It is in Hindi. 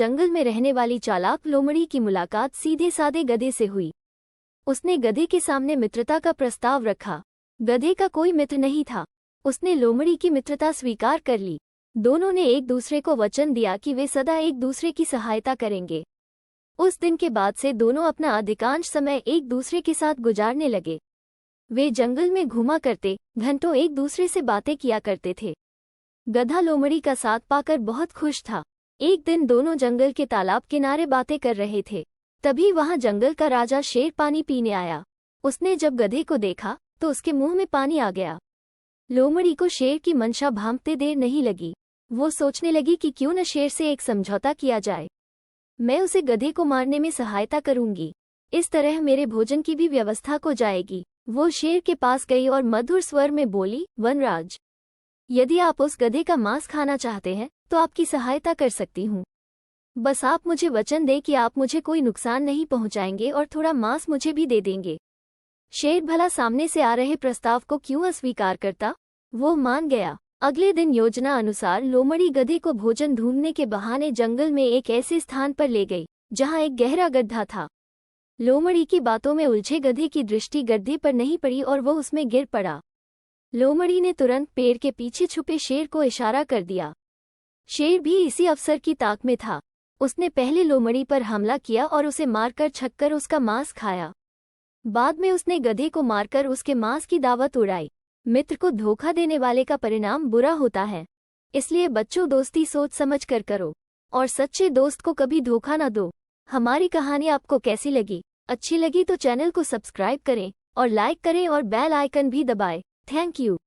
जंगल में रहने वाली चालाक लोमड़ी की मुलाकात सीधे सादे गधे से हुई। उसने गधे के सामने मित्रता का प्रस्ताव रखा। गधे का कोई मित्र नहीं था। उसने लोमड़ी की मित्रता स्वीकार कर ली। दोनों ने एक दूसरे को वचन दिया कि वे सदा एक दूसरे की सहायता करेंगे। उस दिन के बाद से दोनों अपना अधिकांश समय एक दूसरे के साथ गुजारने लगे। वे जंगल में घूमा करते, घंटों एक दूसरे से बातें किया करते थे। गधा लोमड़ी का साथ पाकर बहुत खुश था। एक दिन दोनों जंगल के तालाब किनारे बातें कर रहे थे। तभी वहां जंगल का राजा शेर पानी पीने आया। उसने जब गधे को देखा तो उसके मुंह में पानी आ गया। लोमड़ी को शेर की मंशा भांपते देर नहीं लगी। वो सोचने लगी कि क्यों न शेर से एक समझौता किया जाए। मैं उसे गधे को मारने में सहायता करूंगी। इस तरह मेरे भोजन की भी व्यवस्था हो जाएगी। वो शेर के पास गई और मधुर स्वर में बोली, वनराज, यदि आप उस गधे का मांस खाना चाहते हैं तो आपकी सहायता कर सकती हूँ। बस आप मुझे वचन दें कि आप मुझे कोई नुकसान नहीं पहुंचाएंगे और थोड़ा मांस मुझे भी दे देंगे। शेर भला सामने से आ रहे प्रस्ताव को क्यों अस्वीकार करता। वो मान गया। अगले दिन योजना अनुसार लोमड़ी गधे को भोजन ढूंढने के बहाने जंगल में एक ऐसे स्थान पर ले गई जहां एक गहरा गड्ढा था। लोमड़ी की बातों में उलझे गधे की दृष्टि गड्ढे पर नहीं पड़ी और वो उसमें गिर पड़ा। लोमड़ी ने तुरंत पेड़ के पीछे छुपे शेर को इशारा कर दिया। शेर भी इसी अवसर की ताक में था। उसने पहले लोमड़ी पर हमला किया और उसे मारकर छक्कर उसका मांस खाया। बाद में उसने गधे को मारकर उसके मांस की दावत उड़ाई। मित्र को धोखा देने वाले का परिणाम बुरा होता है। इसलिए बच्चों, दोस्ती सोच समझ कर करो और सच्चे दोस्त को कभी धोखा न दो। हमारी कहानी आपको कैसी लगी? अच्छी लगी तो चैनल को सब्सक्राइब करें और लाइक करें और बेल आइकन भी दबाएं। Thank you.